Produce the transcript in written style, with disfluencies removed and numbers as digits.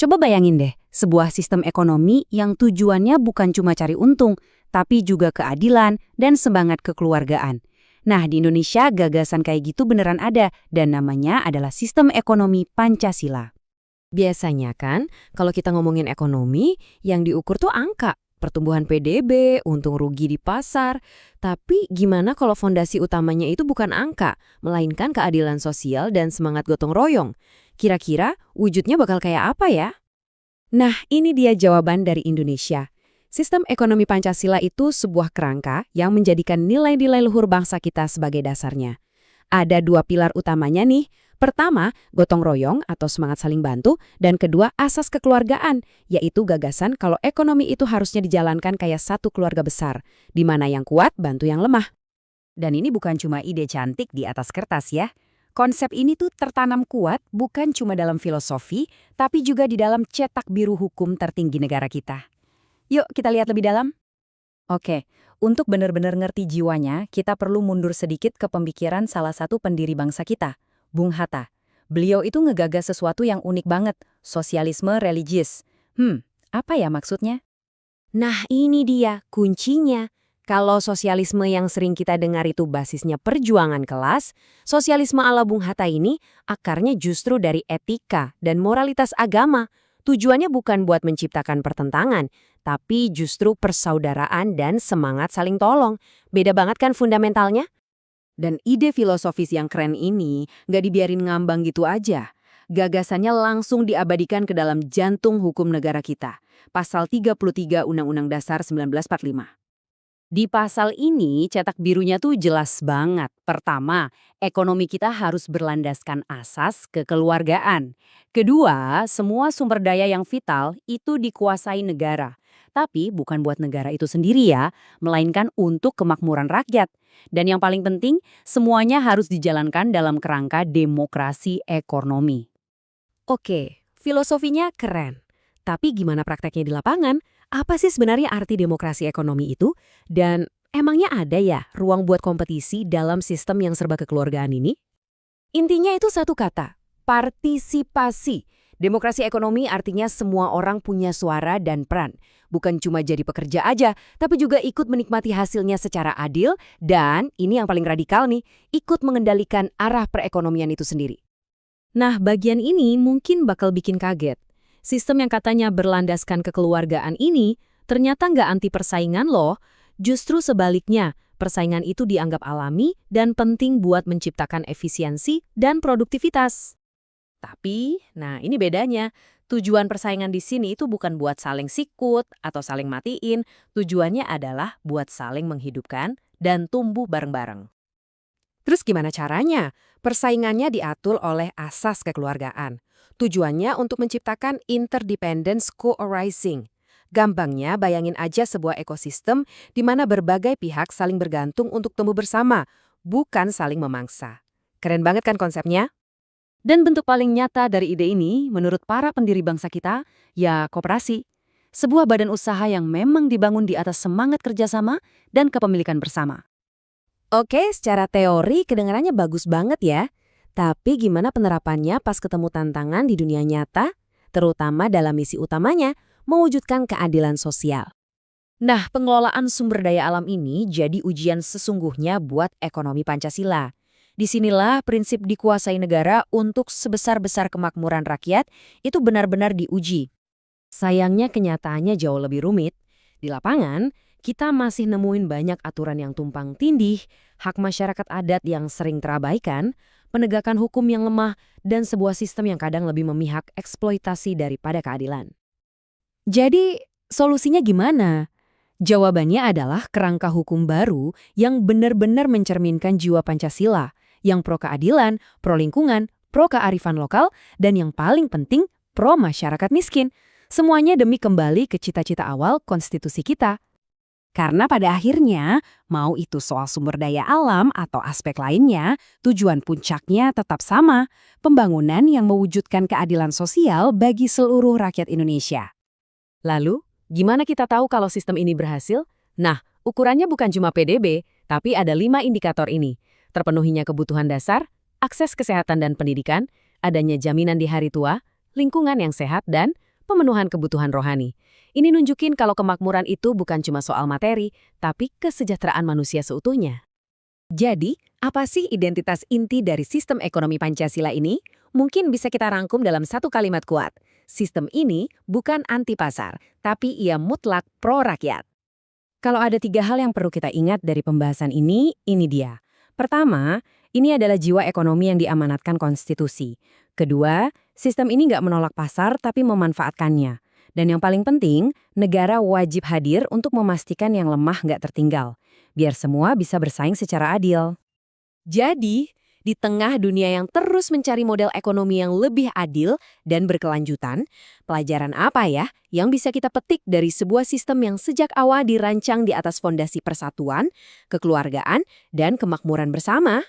Coba bayangin deh, sebuah sistem ekonomi yang tujuannya bukan cuma cari untung, tapi juga keadilan dan semangat kekeluargaan. Nah, di Indonesia gagasan kayak gitu beneran ada, dan namanya adalah sistem ekonomi Pancasila. Biasanya kan, kalau kita ngomongin ekonomi, yang diukur tuh angka, pertumbuhan PDB, untung rugi di pasar. Tapi gimana kalau fondasi utamanya itu bukan angka, melainkan keadilan sosial dan semangat gotong royong? Kira-kira wujudnya bakal kayak apa ya? Nah, ini dia jawaban dari Indonesia. Sistem ekonomi Pancasila itu sebuah kerangka yang menjadikan nilai-nilai luhur bangsa kita sebagai dasarnya. Ada dua pilar utamanya nih. Pertama, gotong royong atau semangat saling bantu, dan kedua, asas kekeluargaan, yaitu gagasan kalau ekonomi itu harusnya dijalankan kayak satu keluarga besar, di mana yang kuat bantu yang lemah. Dan ini bukan cuma ide cantik di atas kertas ya. Konsep ini tuh tertanam kuat bukan cuma dalam filosofi, tapi juga di dalam cetak biru hukum tertinggi negara kita. Yuk kita lihat lebih dalam. Oke, untuk benar-benar ngerti jiwanya, kita perlu mundur sedikit ke pemikiran salah satu pendiri bangsa kita, Bung Hatta. Beliau itu ngegagas sesuatu yang unik banget, sosialisme religius. Apa ya maksudnya? Nah ini dia kuncinya. Kalau sosialisme yang sering kita dengar itu basisnya perjuangan kelas, sosialisme ala Bung Hatta ini akarnya justru dari etika dan moralitas agama. Tujuannya bukan buat menciptakan pertentangan, tapi justru persaudaraan dan semangat saling tolong. Beda banget kan fundamentalnya? Dan ide filosofis yang keren ini nggak dibiarin ngambang gitu aja. Gagasannya langsung diabadikan ke dalam jantung hukum negara kita. Pasal 33 Undang-Undang Dasar 1945. Di pasal ini cetak birunya tuh jelas banget. Pertama, ekonomi kita harus berlandaskan asas kekeluargaan. Kedua, semua sumber daya yang vital itu dikuasai negara. Tapi bukan buat negara itu sendiri ya, melainkan untuk kemakmuran rakyat. Dan yang paling penting, semuanya harus dijalankan dalam kerangka demokrasi ekonomi. Oke, filosofinya keren. Tapi gimana prakteknya di lapangan? Apa sih sebenarnya arti demokrasi ekonomi itu? Dan emangnya ada ya ruang buat kompetisi dalam sistem yang serba kekeluargaan ini? Intinya itu satu kata, partisipasi. Demokrasi ekonomi artinya semua orang punya suara dan peran. Bukan cuma jadi pekerja aja, tapi juga ikut menikmati hasilnya secara adil dan, ini yang paling radikal nih, ikut mengendalikan arah perekonomian itu sendiri. Nah, bagian ini mungkin bakal bikin kaget. Sistem yang katanya berlandaskan kekeluargaan ini ternyata nggak anti persaingan loh. Justru sebaliknya, persaingan itu dianggap alami dan penting buat menciptakan efisiensi dan produktivitas. Tapi, nah ini bedanya. Tujuan persaingan di sini itu bukan buat saling sikut atau saling matiin. Tujuannya adalah buat saling menghidupkan dan tumbuh bareng-bareng. Terus gimana caranya? Persaingannya diatur oleh asas kekeluargaan. Tujuannya untuk menciptakan interdependence co-arising. Gampangnya bayangin aja sebuah ekosistem di mana berbagai pihak saling bergantung untuk tumbuh bersama, bukan saling memangsa. Keren banget kan konsepnya? Dan bentuk paling nyata dari ide ini, menurut para pendiri bangsa kita, ya koperasi. Sebuah badan usaha yang memang dibangun di atas semangat kerjasama dan kepemilikan bersama. Oke, secara teori kedengarannya bagus banget ya. Tapi gimana penerapannya pas ketemu tantangan di dunia nyata, terutama dalam misi utamanya, mewujudkan keadilan sosial? Nah, pengelolaan sumber daya alam ini jadi ujian sesungguhnya buat ekonomi Pancasila. Disinilah prinsip dikuasai negara untuk sebesar-besar kemakmuran rakyat itu benar-benar diuji. Sayangnya kenyataannya jauh lebih rumit. Di lapangan, kita masih nemuin banyak aturan yang tumpang tindih, hak masyarakat adat yang sering terabaikan, penegakan hukum yang lemah, dan sebuah sistem yang kadang lebih memihak eksploitasi daripada keadilan. Jadi, solusinya gimana? Jawabannya adalah kerangka hukum baru yang benar-benar mencerminkan jiwa Pancasila, yang pro keadilan, pro lingkungan, pro kearifan lokal, dan yang paling penting, pro masyarakat miskin. Semuanya demi kembali ke cita-cita awal konstitusi kita. Karena pada akhirnya, mau itu soal sumber daya alam atau aspek lainnya, tujuan puncaknya tetap sama, pembangunan yang mewujudkan keadilan sosial bagi seluruh rakyat Indonesia. Lalu, gimana kita tahu kalau sistem ini berhasil? Nah, ukurannya bukan cuma PDB, tapi ada 5 indikator ini. Terpenuhinya kebutuhan dasar, akses kesehatan dan pendidikan, adanya jaminan di hari tua, lingkungan yang sehat, dan pemenuhan kebutuhan rohani. Ini nunjukin kalau kemakmuran itu bukan cuma soal materi, tapi kesejahteraan manusia seutuhnya. Jadi, apa sih identitas inti dari sistem ekonomi Pancasila ini? Mungkin bisa kita rangkum dalam satu kalimat kuat. Sistem ini bukan anti pasar, tapi ia mutlak pro-rakyat. Kalau ada 3 hal yang perlu kita ingat dari pembahasan ini dia. Pertama, ini adalah jiwa ekonomi yang diamanatkan konstitusi. Kedua, sistem ini nggak menolak pasar tapi memanfaatkannya. Dan yang paling penting, negara wajib hadir untuk memastikan yang lemah nggak tertinggal. Biar semua bisa bersaing secara adil. Jadi, di tengah dunia yang terus mencari model ekonomi yang lebih adil dan berkelanjutan, pelajaran apa ya yang bisa kita petik dari sebuah sistem yang sejak awal dirancang di atas fondasi persatuan, kekeluargaan, dan kemakmuran bersama?